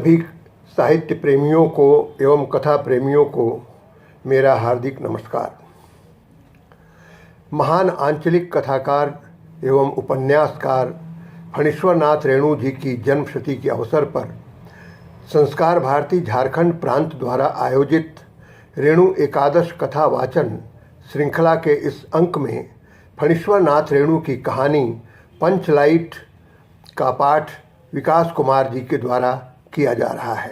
सभी साहित्य प्रेमियों को एवं कथा प्रेमियों को मेरा हार्दिक नमस्कार। महान आंचलिक कथाकार एवं उपन्यासकार फणीश्वरनाथ रेणु जी की जन्मशती के अवसर पर संस्कार भारती झारखंड प्रांत द्वारा आयोजित रेणु एकादश कथा वाचन श्रृंखला के इस अंक में फणीश्वरनाथ रेणु की कहानी पंचलाइट का पाठ विकास कुमार जी के द्वारा किया जा रहा है।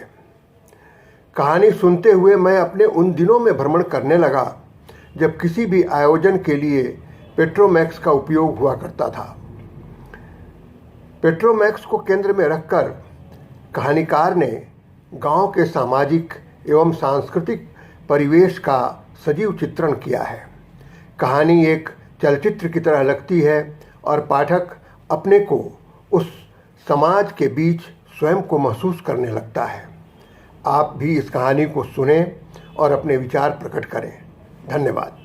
कहानी सुनते हुए मैं अपने उन दिनों में भ्रमण करने लगा जब किसी भी आयोजन के लिए पेट्रोमैक्स का उपयोग हुआ करता था। पेट्रोमैक्स को केंद्र में रखकर कहानीकार ने गांव के सामाजिक एवं सांस्कृतिक परिवेश का सजीव चित्रण किया है। कहानी एक चलचित्र की तरह लगती है और पाठक अपने को उस समाज के बीच स्वयं को महसूस करने लगता है। आप भी इस कहानी को सुनें और अपने विचार प्रकट करें। धन्यवाद।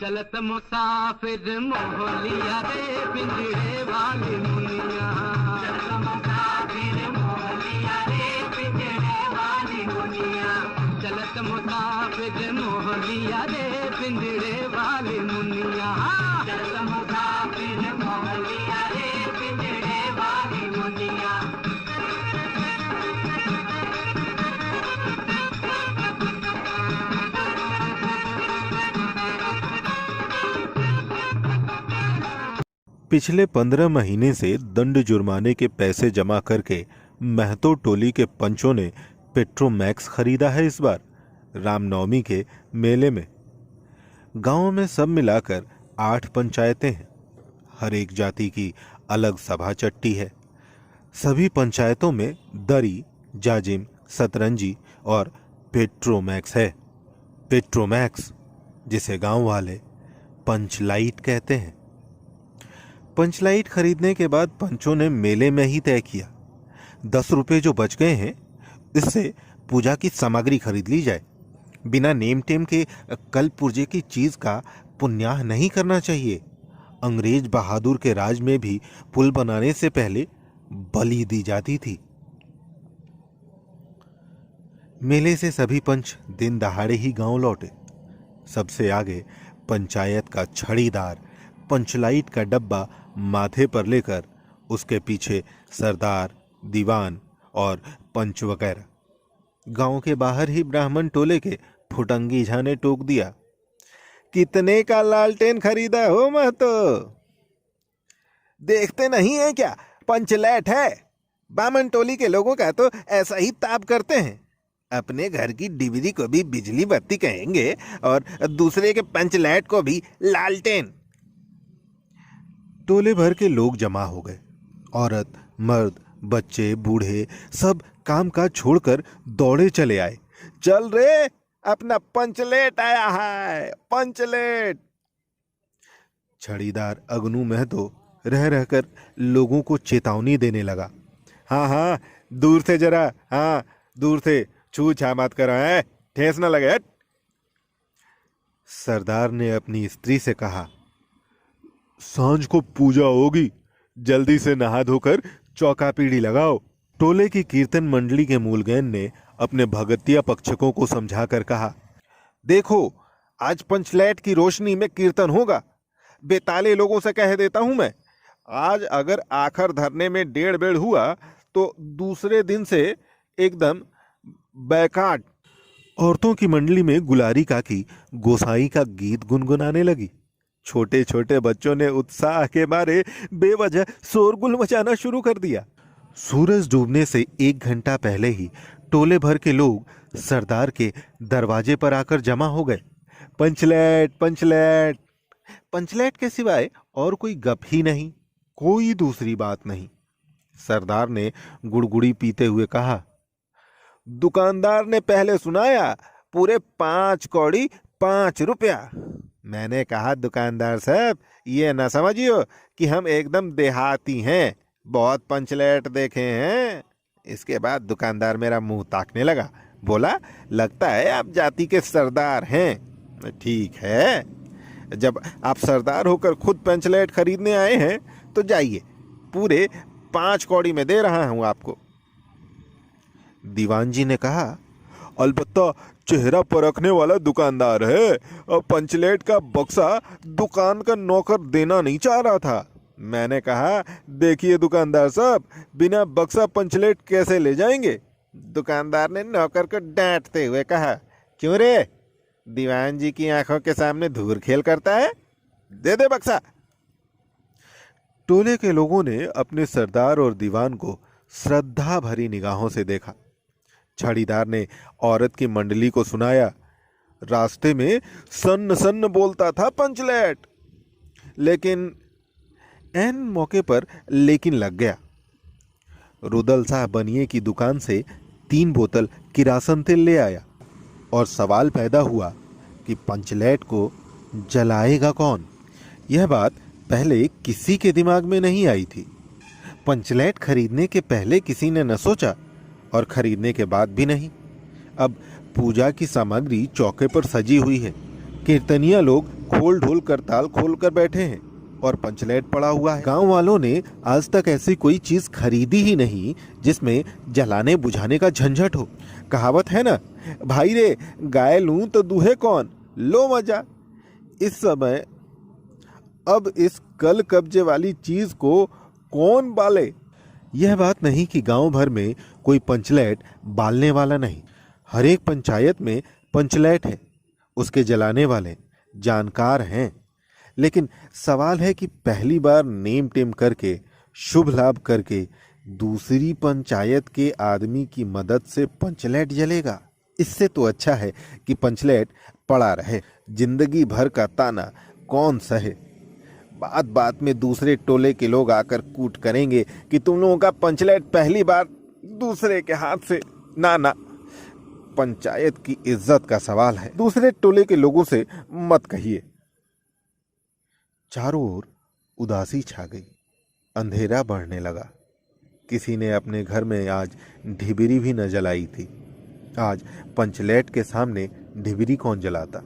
चलत मुसाफिर मोहलिया रे पिंजरे वाली मुनिया, चलत मुसाफिर मोहलिया रे पिंजरे वाली मुनिया, चलत मुसाफिर मोहलिया रे पिंजरे वाली मुनिया, चलत मुसाफिर मोहलिया रे पिंजरे वाली मुनिया। पिछले 15 महीने से दंड जुर्माने के पैसे जमा करके महतो टोली के पंचों ने पेट्रोमैक्स खरीदा है। इस बार रामनवमी के मेले में गांव में सब मिलाकर 8 पंचायतें हैं। हर एक जाति की अलग सभा चट्टी है। सभी पंचायतों में दरी, जाजिम, सतरंजी और पेट्रोमैक्स है। पेट्रोमैक्स जिसे गांव वाले पंचलाइट कहते हैं। पंचलाइट खरीदने के बाद पंचों ने मेले में ही तय किया 10 रुपये जो बच गए हैं इससे पूजा की सामग्री खरीद ली जाए। बिना नेम टेम के कल पूजे की चीज का पुण्याह नहीं करना चाहिए। अंग्रेज बहादुर के राज में भी पुल बनाने से पहले बलि दी जाती थी। मेले से सभी पंच दिन दहाड़े ही गांव लौटे। सबसे आगे पंचायत का छड़ीदार पंचलाइट का डब्बा माथे पर लेकर, उसके पीछे सरदार, दीवान और पंच वगैरह। गांव के बाहर ही ब्राह्मण टोले के फुटंगी झा ने टोक दिया, कितने का लालटेन खरीदा हो महतो? देखते नहीं है क्या पंचलाइट है? ब्राह्मण टोली के लोगों का तो ऐसा ही ताप करते हैं। अपने घर की डिबिरी को भी बिजली बत्ती कहेंगे और दूसरे के पंचलाइट को भी लालटेन। टोले भर के लोग जमा हो गए। औरत, मर्द, बच्चे, बूढ़े सब कामकाज छोड़कर दौड़े चले आए। चल रे, अपना पंचलेट आया है, पंचलेट। छड़ीदार अगनू महतो रह रहकर लोगों को चेतावनी देने लगा। हाँ हाँ, दूर से जरा, हाँ दूर से, छू छा मत करो है, ठेस न लगे। सरदार ने अपनी स्त्री से कहा, सांझ को पूजा होगी, जल्दी से नहा धोकर चौका पीढ़ी लगाओ। टोले की कीर्तन मंडली के मूलगैन ने अपने भगतिया पक्षकों को समझाकर कहा, देखो आज पंचलाइट की रोशनी में कीर्तन होगा। बेताले लोगों से कह देता हूं मैं, आज अगर आखिर धरने में 1.5 बेड़ हुआ तो दूसरे दिन से एकदम बैकाट। औरतों की मंडली में गुलारी काकी गोसाई का गीत गुनगुनाने लगी। छोटे छोटे बच्चों ने उत्साह के मारे बेवजह शोरगुल मचाना शुरू कर दिया। सूरज डूबने से 1 घंटा पहले ही टोले भर के लोग सरदार के दरवाजे पर आकर जमा हो गए। पंचलाइट, पंचलाइट। पंचलाइट के सिवाय और कोई गप ही नहीं, कोई दूसरी बात नहीं। सरदार ने गुड़गुड़ी पीते हुए कहा, दुकानदार ने पहले सुनाया पूरे 5 कौड़ी 5 रुपया। मैंने कहा, दुकानदार साहब ये ना समझियो कि हम एकदम देहाती हैं, बहुत पंचलाइट देखे हैं। इसके बाद दुकानदार मेरा मुंह ताकने लगा। बोला, लगता है आप जाति के सरदार हैं। ठीक है, जब आप सरदार होकर खुद पंचलेट खरीदने आए हैं तो जाइए, पूरे 5 कौड़ी में दे रहा हूं आपको। दीवान जी ने कहा, अलबत्ता चेहरा परखने वाला दुकानदार है, और पंचलेट का बक्सा दुकान का नौकर देना नहीं चाह रहा था। मैंने कहा, देखिए दुकानदार साहब, बिना बक्सा पंचलेट कैसे ले जाएंगे? दुकानदार ने नौकर को डांटते हुए कहा, क्यों रे, दीवान जी की आंखों के सामने धूर खेल करता है? दे दे बक्सा। टोले के लोगों ने अपने सरदार और दीवान को श्रद्धा भरी निगाहों से देखा। छड़ीदार ने औरत की मंडली को सुनाया, रास्ते में सन्न सन्न बोलता था पंचलेट, लेकिन ऐन मौके पर लेकिन लग गया। रुदल साहब बनिए की दुकान से 3 बोतल किरासन तेल ले आया और सवाल पैदा हुआ कि पंचलेट को जलाएगा कौन। यह बात पहले किसी के दिमाग में नहीं आई थी। पंचलेट खरीदने के पहले किसी ने न सोचा और खरीदने के बाद भी नहीं। अब पूजा की सामग्री चौके पर सजी हुई है, कीर्तनिया लोग खोल ढोल करताल खोल कर बैठे हैं और पंचलेट पड़ा हुआ है। गांव वालों ने आज तक ऐसी कोई चीज खरीदी ही नहीं जिसमें जलाने बुझाने का झंझट हो। कहावत है ना, भाई रे गाय लूं तो दूहे कौन, लो मजा। इस समय अब इस कल कब्जे वाली चीज को कौन बाले? यह बात नहीं कि गांव भर में कोई पंचलेट बालने वाला नहीं। हर एक पंचायत में पंचलेट है, उसके जलाने वाले जानकार हैं। लेकिन सवाल है कि पहली बार नेम टेम करके, शुभ लाभ करके दूसरी पंचायत के आदमी की मदद से पंचलेट जलेगा। इससे तो अच्छा है कि पंचलेट पड़ा रहे, जिंदगी भर का ताना कौन सहे। बात बात में दूसरे टोले के लोग आकर कूट करेंगे कि तुम लोगों का पंचलेट पहली बार दूसरे के हाथ से। ना ना, पंचायत की इज्जत का सवाल है, दूसरे टोले के लोगों से मत कहिए। चारों ओर उदासी छा गई, अंधेरा बढ़ने लगा। किसी ने अपने घर में आज ढिबिरी भी न जलाई थी। आज पंचलेट के सामने ढिबिरी कौन जलाता?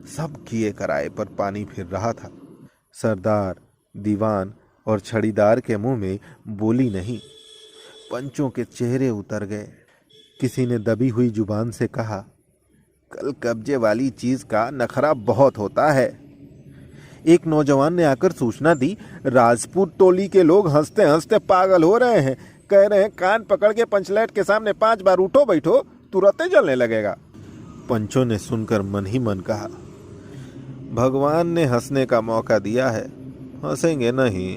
सब किए कराए पर पानी फिर रहा था। सरदार, दीवान और छड़ीदार के मुंह में बोली नहीं, पंचों के चेहरे उतर गए। किसी ने दबी हुई जुबान से कहा, कल कब्जे वाली चीज का नखरा बहुत होता है। एक नौजवान ने आकर सूचना दी, राजपूत टोली के लोग हंसते हंसते पागल हो रहे हैं, कह रहे हैं कान पकड़ के पंचलेट के सामने 5 बार उठो बैठो, तुरंत जलने लगेगा। पंचों ने सुनकर मन ही मन कहा, भगवान ने हंसने का मौका दिया है, हंसेंगे नहीं।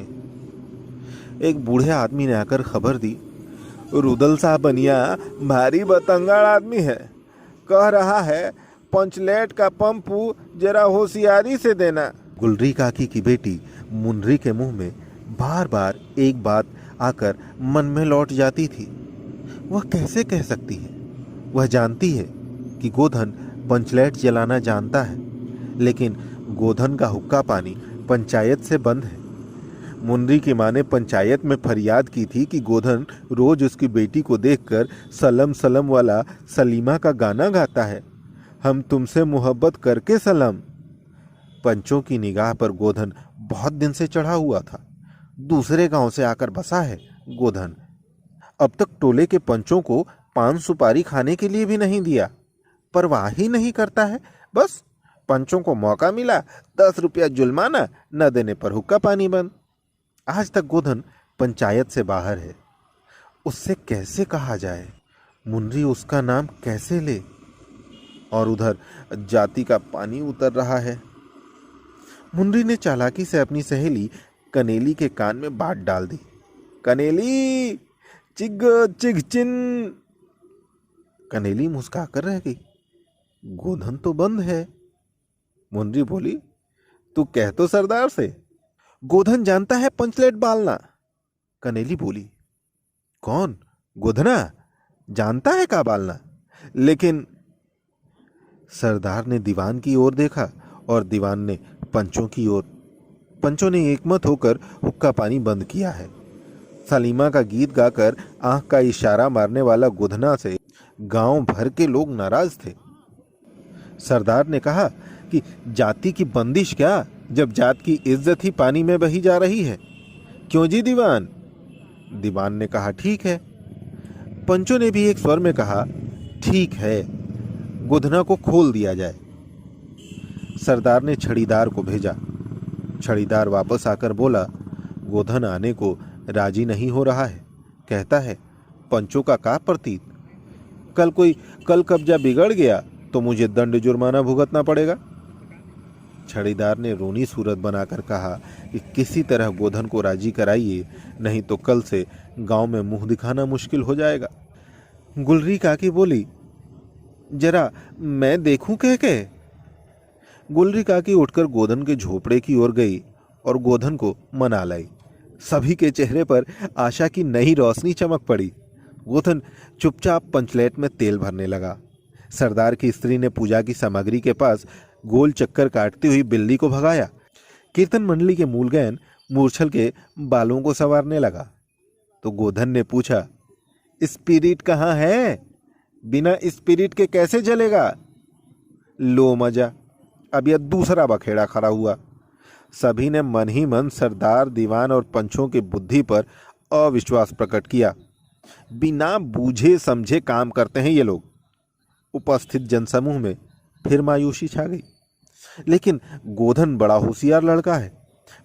एक बूढ़े आदमी ने आकर खबर दी, रुदल साहब बनिया भारी बतंगड़ आदमी है, कह रहा है पंचलेट का पंपू जरा होशियारी से देना। गुलरी काकी की बेटी मुनरी के मुंह में बार बार एक बात आकर मन में लौट जाती थी। वह कैसे कह सकती है? वह जानती है कि गोधन पंचलेट जलाना जानता है, लेकिन गोधन का हुक्का पानी पंचायत से बंद है। मुनरी की माँ ने पंचायत में फरियाद की थी कि गोधन रोज उसकी बेटी को देखकर सलम सलम वाला सलीमा का गाना गाता है, हम तुमसे मोहब्बत करके सलम। पंचों की निगाह पर गोधन बहुत दिन से चढ़ा हुआ था। दूसरे गांव से आकर बसा है गोधन। अब तक टोले के पंचों को पान सुपारी खाने के लिए भी नहीं दिया, परवाह ही नहीं करता है। बस पंचों को मौका मिला, 10 रुपया जुर्माना, न देने पर हुक्का पानी बंद। आज तक गोधन पंचायत से बाहर है। उससे कैसे कहा जाए? मुनरी उसका नाम कैसे ले? और उधर जाति का पानी उतर रहा है। मुनरी ने चालाकी से अपनी सहेली कनेली के कान में बात डाल दी, कनेली चिग चिग चिन। कनेली मुस्कुराकर रह गई। गोधन तो बंद है। मुनरी बोली, तू कह तो सरदार से, गोधन जानता है पंचलेट बालना। कनेली बोली, कौन? गोधना जानता है का बालना? लेकिन सरदार ने दीवान की ओर देखा और दीवान ने पंचों की ओर। पंचों ने एकमत होकर हुक्का पानी बंद किया है। सलीमा का गीत गाकर आंख का इशारा मारने वाला गोधना से गांव भर के लोग नाराज थे। सरदार ने कहा कि जाति की बंदिश क्या, जब जात की इज्जत ही पानी में बही जा रही है। क्यों जी दीवान? दीवान ने कहा ठीक है। पंचों ने भी एक स्वर में कहा ठीक है, गोधना को खोल दिया जाए। सरदार ने छड़ीदार को भेजा। छड़ीदार वापस आकर बोला, गोधन आने को राजी नहीं हो रहा है, कहता है पंचों का क्या प्रतीत, कल कब्जा बिगड़ गया तो मुझे दंड जुर्माना भुगतना पड़ेगा। छड़ीदार ने रोनी सूरत बनाकर कहा कि किसी तरह गोधन को राजी कराइए, नहीं तो कल से गांव में मुंह दिखाना मुश्किल हो जाएगा। गुलरी काकी बोली, जरा मैं देखूं कह के। गुलरी काकी उठकर गोधन के झोपड़े की ओर गई और गोधन को मना लाई। सभी के चेहरे पर आशा की नई रोशनी चमक पड़ी। गोधन चुपचाप पंचलेट में तेल भरने लगा। सरदार की स्त्री ने पूजा की सामग्री के पास गोल चक्कर काटती हुई बिल्ली को भगाया। कीर्तन मंडली के मूलगैन मूर्छल के बालों को संवारने लगा तो गोधन ने पूछा, स्पिरिट कहाँ है? बिना स्पिरिट के कैसे जलेगा? लो मजा, अब यह दूसरा बखेड़ा खड़ा हुआ। सभी ने मन ही मन सरदार, दीवान और पंचों की बुद्धि पर अविश्वास प्रकट किया। बिना बूझे समझे काम करते हैं ये लोग। उपस्थित जनसमूह में फिर मायूसी छा गई। लेकिन गोधन बड़ा होशियार लड़का है,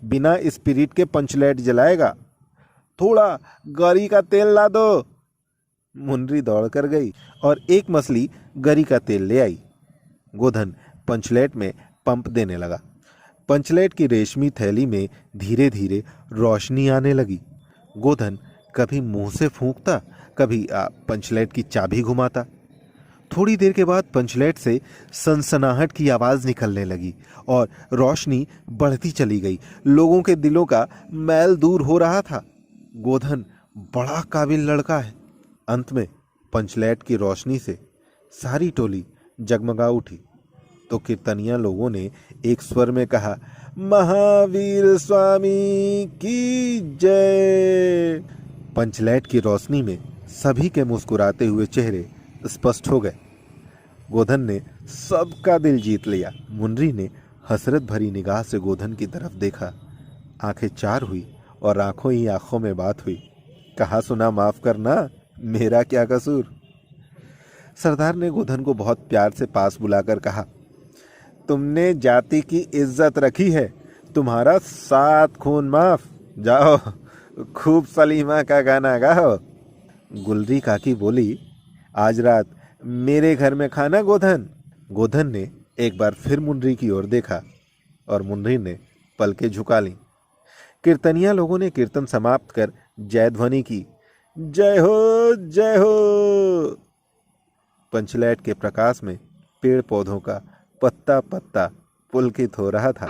बिना स्पिरिट के पंचलेट जलाएगा। थोड़ा गरी का तेल ला दो। मुनरी दौड़ कर गई और एक मछली गरी का तेल ले आई। गोधन पंचलेट में पंप देने लगा। पंचलेट की रेशमी थैली में धीरे धीरे रोशनी आने लगी। गोधन कभी मुंह से फूंकता, कभी पंचलेट की चाबी घुमाता। थोड़ी देर के बाद पंचलेट से सनसनाहट की आवाज निकलने लगी और रोशनी बढ़ती चली गई। लोगों के दिलों का मैल दूर हो रहा था। गोधन बड़ा काबिल लड़का है। अंत में पंचलेट की रोशनी से सारी टोली जगमगा उठी तो कीर्तनिया लोगों ने एक स्वर में कहा, महावीर स्वामी की जय। पंचलेट की रोशनी में सभी के मुस्कुराते हुए चेहरे स्पष्ट हो गए। गोधन ने सबका दिल जीत लिया। मुनरी ने हसरत भरी निगाह से गोधन की तरफ देखा। आंखें चार हुई और आंखों ही आंखों में बात हुई। कहा, सुना माफ करना, मेरा क्या कसूर। सरदार ने गोधन को बहुत प्यार से पास बुलाकर कहा, तुमने जाति की इज्जत रखी है, तुम्हारा 7 खून माफ। जाओ खूब सलीमा का गाना गाओ। गुलरी काकी बोली, आज रात मेरे घर में खाना गोधन। गोधन ने एक बार फिर मुनरी की ओर देखा और मुनरी ने पलकें झुका लीं। कीर्तनिया लोगों ने कीर्तन समाप्त कर जय ध्वनि की। जय हो जय हो। पंचलेट के प्रकाश में पेड़ पौधों का पत्ता पत्ता पुलकित हो रहा था।